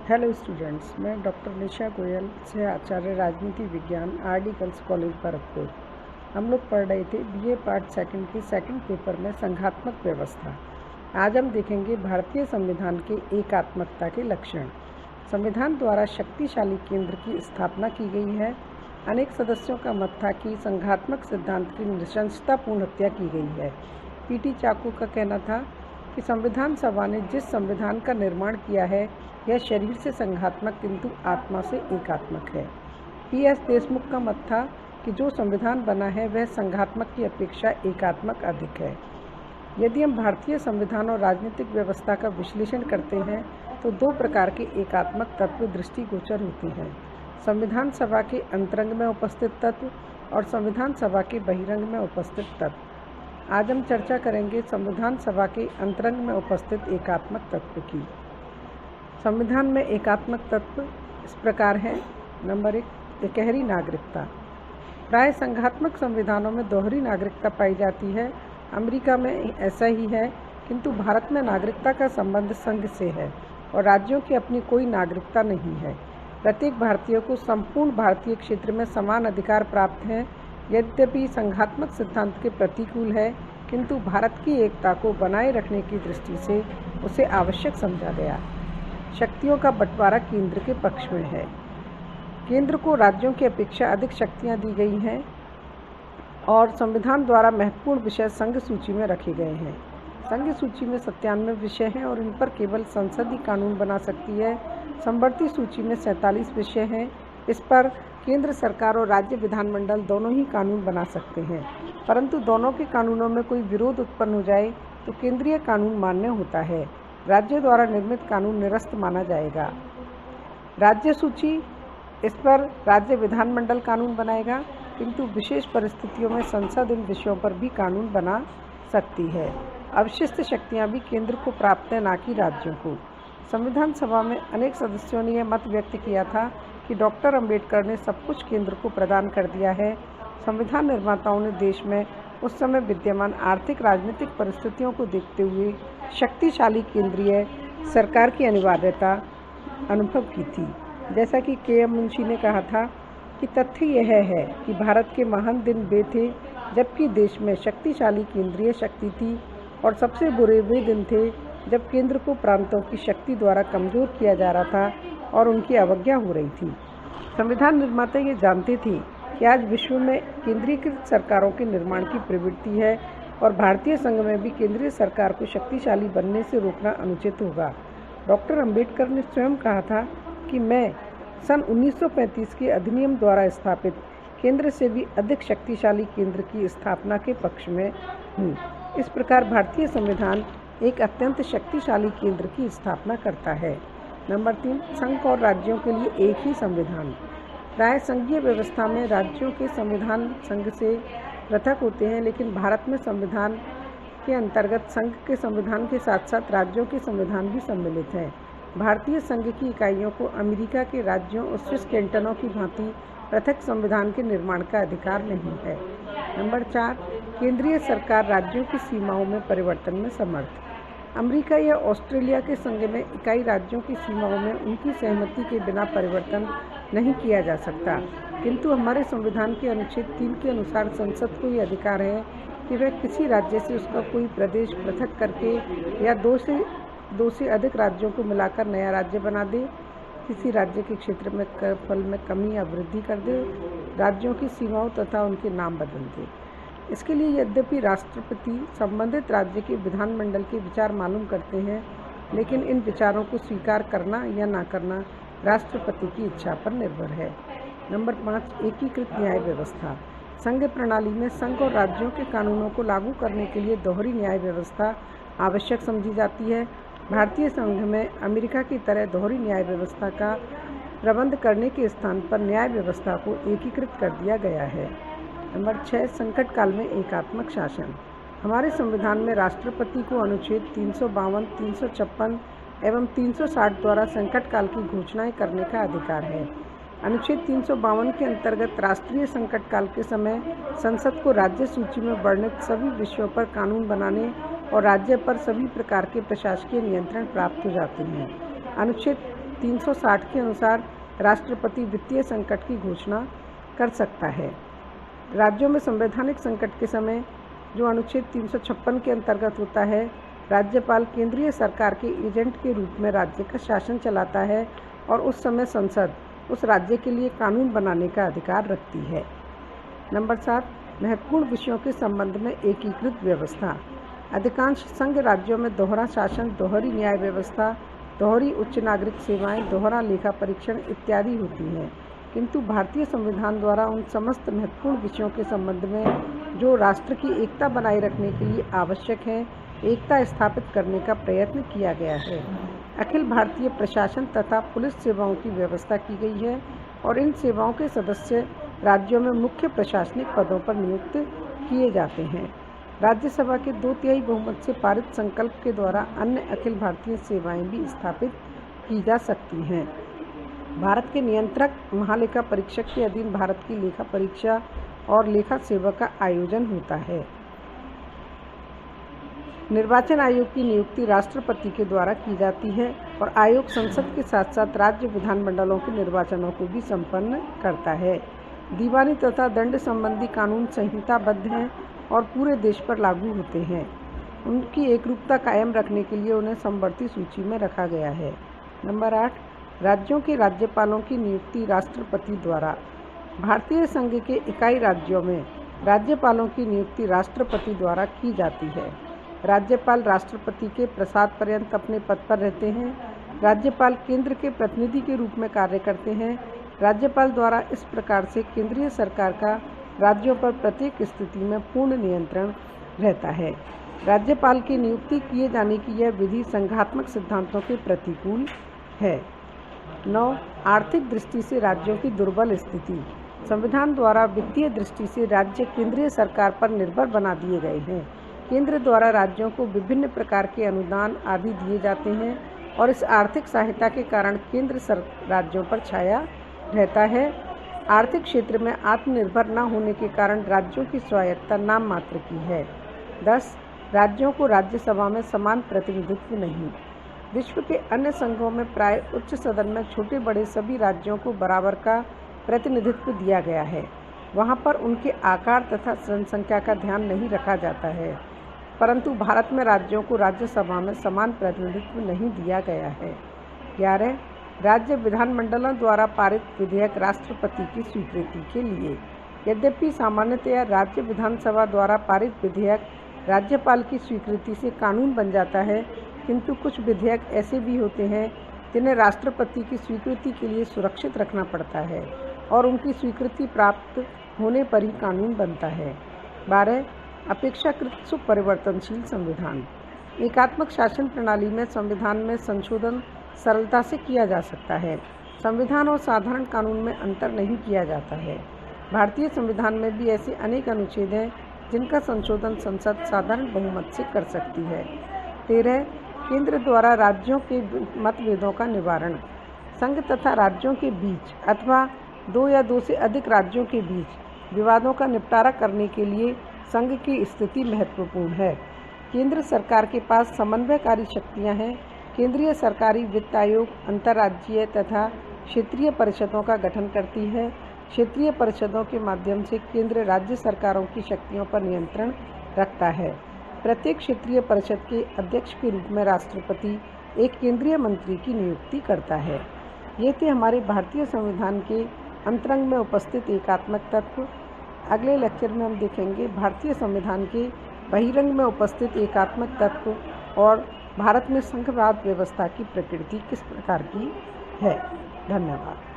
Hello students, मैं doctor निशा गोयल से आचार्य राजनीति विज्ञान आरडी गर्ल्स कॉलेज भरतपुर। हम लोग पढ़ रहे थे बीए पार्ट सेकंड के सेकंड पेपर में संघात्मक व्यवस्था। आज हम देखेंगे भारतीय संविधान के एकात्मकता के लक्षण। संविधान द्वारा शक्तिशाली केंद्र की स्थापना की गई है। अनेक सदस्यों का मत था कि संघात्मक सिद्धांत की नृशंसतापूर्ण हत्या की गई है। पीटी चाको का कहना था कि संविधान सभा ने जिस संविधान का निर्माण किया है यह शरीर से संघात्मक किंतु आत्मा से एकात्मक है। पीएस देशमुख का मत था कि जो संविधान बना है वह संघात्मक की अपेक्षा एकात्मक अधिक है। यदि हम भारतीय संविधान और राजनीतिक व्यवस्था का विश्लेषण करते हैं तो दो प्रकार के एकात्मक तत्व दृष्टिगोचर होते हैं: संविधान सभा के अंतरंग में उपस्थित तत्व और संविधान सभा के बहिरंग में उपस्थित तत्व। आज हम चर्चा करेंगे संविधान सभा के अंतरंग में उपस्थित एकात्मक तत्व की। संविधान में एकात्मक तत्व इस प्रकार हैं। नंबर 1, एकहरी नागरिकता। प्राय संघात्मक संविधानों में दोहरी नागरिकता पाई जाती है। अमेरिका में ऐसा ही है, किंतु भारत में नागरिकता का संबंध संघ से है और राज्यों की अपनी कोई नागरिकता नहीं है। प्रत्येक भारतीय को संपूर्ण भारतीय क्षेत्र में समान अधिकार प्राप्त हैं। यद्यपि संघात्मक सिद्धांत के प्रतिकूल है, किंतु भारत की एकता को बनाए रखने की दृष्टि से उसे आवश्यक समझा गया। शक्तियों का बंटवारा केंद्र के पक्ष में है। केंद्र को राज्यों की अपेक्षा अधिक शक्तियां दी गई हैं और संविधान द्वारा महत्वपूर्ण विषय संघ सूची में रखे गए हैं। संघ सूची में 97 विषय हैं और इन पर केवल संसद ही कानून बना सकती है। समवर्ती सूची में 47 विषय हैं। इस पर केंद्र सरकार और राज्य विधानमंडल दोनों ही कानून बना सकते हैं, परंतु दोनों के कानूनों में कोई विरोध उत्पन्न हो जाए तो केंद्रीय कानून मान्य होता है। राज्य द्वारा निर्मित कानून निरस्त माना जाएगा। राज्य सूची, इस पर राज्य विधानमंडल कानून बनाएगा, किंतु विशेष परिस्थितियों में संसद इन विषयों पर भी कानून बना सकती है। अवशिष्ट शक्तियां भी केंद्र को प्राप्त है, ना कि राज्यों को। संविधान सभा में अनेक सदस्यों ने यह मत व्यक्त किया था कि डॉक्टर अंबेडकर ने सब कुछ केंद्र को प्रदान कर दिया है। संविधान निर्माताओं ने देश में उस समय विद्यमान आर्थिक राजनीतिक परिस्थितियों को देखते हुए शक्तिशाली केंद्रीय सरकार की अनिवार्यता अनुभव की थी। जैसा कि के.एम. मुंशी ने कहा था कि तथ्य यह है कि भारत के महान दिन वे थे जबकि देश में शक्तिशाली केंद्रीय शक्ति थी, और सबसे बुरे वे दिन थे जब केंद्र को प्रांतों की शक्ति द्वारा कमज़ोर किया जा रहा था और उनकी अवज्ञा हो रही थी। संविधान निर्माता ये जानते थे कि आज विश्व में केंद्रीकृत सरकारों के निर्माण की प्रवृत्ति है और भारतीय संघ में भी केंद्रीय सरकार को शक्तिशाली बनने से रोकना अनुचित होगा। डॉक्टर अंबेडकर ने स्वयं कहा था कि मैं सन 1935 के अधिनियम द्वारा स्थापित केंद्र से भी अधिक शक्तिशाली केंद्र की स्थापना के पक्ष में हूँ। इस प्रकार भारतीय संविधान एक अत्यंत शक्तिशाली केंद्र की स्थापना करता है। नंबर 3, संघ और राज्यों के लिए एक ही संविधान। प्राय संघीय व्यवस्था में राज्यों के संविधान संघ से पृथक होते हैं, लेकिन भारत में संविधान के अंतर्गत संघ के संविधान के साथ साथ राज्यों के संविधान भी सम्मिलित हैं। भारतीय संघ की इकाइयों को अमेरिका के राज्यों और स्विस कैंटनों की भांति पृथक संविधान के निर्माण का अधिकार नहीं है। नंबर 4, केंद्रीय सरकार राज्यों की सीमाओं में परिवर्तन में समर्थ। अमेरिका या ऑस्ट्रेलिया के संघ में इकाई राज्यों की सीमाओं में उनकी सहमति के बिना परिवर्तन नहीं किया जा सकता, किंतु हमारे संविधान के अनुच्छेद 3 के अनुसार संसद को यह अधिकार है कि वह किसी राज्य से उसका कोई प्रदेश पृथक करके या दो से अधिक राज्यों को मिलाकर नया राज्य बना दे, किसी राज्य के क्षेत्र में फल में कमी या वृद्धि कर दे, राज्यों की सीमाओं तथा उनके नाम बदल दे। इसके लिए यद्यपि राष्ट्रपति संबंधित राज्य के विधानमंडल के विचार मालूम करते हैं, लेकिन इन विचारों को स्वीकार करना या ना करना राष्ट्रपति की इच्छा पर निर्भर है। नंबर 5, एकीकृत न्याय व्यवस्था। संघ प्रणाली में संघ और राज्यों के कानूनों को लागू करने के लिए दोहरी न्याय व्यवस्था आवश्यक समझी जाती है। भारतीय संघ में अमेरिका की तरह दोहरी न्याय व्यवस्था का प्रबंध करने के स्थान पर न्याय व्यवस्था को एकीकृत कर दिया गया है। नंबर 6, संकट काल में एकात्मक शासन। हमारे संविधान में राष्ट्रपति को अनुच्छेद 352, 356 एवं 360 द्वारा संकट काल की घोषणाएं करने का अधिकार है। अनुच्छेद 352 के अंतर्गत राष्ट्रीय संकट काल के समय संसद को राज्य सूची में वर्णित सभी विषयों पर कानून बनाने और राज्य पर सभी प्रकार के प्रशासकीय नियंत्रण प्राप्त हो जाते हैं। अनुच्छेद 360 के अनुसार राष्ट्रपति वित्तीय संकट की घोषणा कर सकता है। राज्यों में संवैधानिक संकट के समय जो अनुच्छेद 356 के अंतर्गत होता है, राज्यपाल केंद्रीय सरकार के एजेंट के रूप में राज्य का शासन चलाता है और उस समय संसद उस राज्य के लिए कानून बनाने का अधिकार रखती है। नंबर 7, महत्वपूर्ण विषयों के संबंध में एकीकृत व्यवस्था। अधिकांश संघ राज्यों में दोहरा शासन, दोहरी न्याय व्यवस्था, दोहरी उच्च नागरिक सेवाएं, दोहरा लेखा परीक्षण इत्यादि होती हैं, किंतु भारतीय संविधान द्वारा उन समस्त महत्वपूर्ण विषयों के संबंध में जो राष्ट्र की एकता बनाए रखने के लिए आवश्यक है, एकता स्थापित करने का प्रयत्न किया गया है। अखिल भारतीय प्रशासन तथा पुलिस सेवाओं की व्यवस्था की गई है और इन सेवाओं के सदस्य राज्यों में मुख्य प्रशासनिक पदों पर नियुक्त किए जाते हैं। राज्यसभा के 2/3 बहुमत से पारित संकल्प के द्वारा अन्य अखिल भारतीय सेवाएं भी स्थापित की जा सकती हैं। भारत के नियंत्रक महालेखा परीक्षक के अधीन भारत की लेखा परीक्षा और लेखा सेवा का आयोजन होता है। निर्वाचन आयोग की नियुक्ति राष्ट्रपति के द्वारा की जाती है और आयोग संसद के साथ साथ राज्य विधानमंडलों के निर्वाचनों को भी संपन्न करता है। दीवानी तथा दंड संबंधी कानून संहिताबद्ध हैं और पूरे देश पर लागू होते हैं। उनकी एकरूपता कायम रखने के लिए उन्हें समवर्ती सूची में रखा गया है। नंबर 8, राज्यों के राज्यपालों की नियुक्ति राष्ट्रपति द्वारा। भारतीय संघ के इकाई राज्यों में राज्यपालों की नियुक्ति राष्ट्रपति द्वारा की जाती है। राज्यपाल राष्ट्रपति के प्रसाद पर्यंत अपने पद पर रहते हैं। राज्यपाल केंद्र के प्रतिनिधि के रूप में कार्य करते हैं। राज्यपाल द्वारा इस प्रकार से केंद्रीय सरकार का राज्यों पर प्रत्येक स्थिति में पूर्ण नियंत्रण रहता है। राज्यपाल की नियुक्ति किए जाने की यह विधि संघात्मक सिद्धांतों के प्रतिकूल है। 9, आर्थिक दृष्टि से राज्यों की दुर्बल स्थिति। संविधान द्वारा वित्तीय दृष्टि से राज्य केंद्रीय सरकार पर निर्भर बना दिए गए हैं। केंद्र द्वारा राज्यों को विभिन्न प्रकार के अनुदान आदि दिए जाते हैं और इस आर्थिक सहायता के कारण केंद्र राज्यों पर छाया रहता है। आर्थिक क्षेत्र में आत्मनिर्भर न होने के कारण राज्यों की स्वायत्तता नाम मात्र की है। 10, राज्यों को राज्यसभा में समान प्रतिनिधित्व नहीं। विश्व के अन्य संघों में प्राय उच्च सदन में छोटे बड़े सभी राज्यों को बराबर का प्रतिनिधित्व दिया गया है। वहाँ पर उनके आकार तथा जनसंख्या का ध्यान नहीं रखा जाता है, परंतु भारत में राज्यों को राज्यसभा में समान प्रतिनिधित्व नहीं दिया गया है। 11, राज्य विधानमंडलों द्वारा पारित विधेयक राष्ट्रपति की स्वीकृति के लिए। यद्यपि सामान्यतया राज्य विधानसभा द्वारा पारित विधेयक राज्यपाल की स्वीकृति से कानून बन जाता है, किंतु कुछ विधेयक ऐसे भी होते हैं जिन्हें राष्ट्रपति की स्वीकृति के लिए सुरक्षित रखना पड़ता है और उनकी स्वीकृति प्राप्त होने पर ही कानून बनता है। 12, अपेक्षाकृत सुपरिवर्तनशील संविधान। एकात्मक शासन प्रणाली में संविधान में संशोधन सरलता से किया जा सकता है। संविधान और साधारण कानून में अंतर नहीं किया जाता है। भारतीय संविधान में भी ऐसे अनेक अनुच्छेद हैं जिनका संशोधन संसद साधारण बहुमत से कर सकती है। 13, केंद्र द्वारा राज्यों के मतभेदों का निवारण। संघ तथा राज्यों के बीच अथवा 2 या 2 से अधिक राज्यों के बीच विवादों का निपटारा करने के लिए संघ की स्थिति महत्वपूर्ण है। केंद्र सरकार के पास समन्वयकारी शक्तियां हैं। केंद्रीय सरकारी वित्त आयोग अंतर्राज्यीय तथा क्षेत्रीय परिषदों का गठन करती है। क्षेत्रीय परिषदों के माध्यम से केंद्र राज्य सरकारों की शक्तियों पर नियंत्रण रखता है। प्रत्येक क्षेत्रीय परिषद के अध्यक्ष के रूप में राष्ट्रपति एक केंद्रीय मंत्री की नियुक्ति करता है। ये थे हमारे भारतीय संविधान के अंतरंग में उपस्थित एकात्मक तत्व। अगले लेक्चर में हम देखेंगे भारतीय संविधान के बहिरंग में उपस्थित एकात्मक तत्व और भारत में संघवाद व्यवस्था की प्रकृति किस प्रकार की है। धन्यवाद।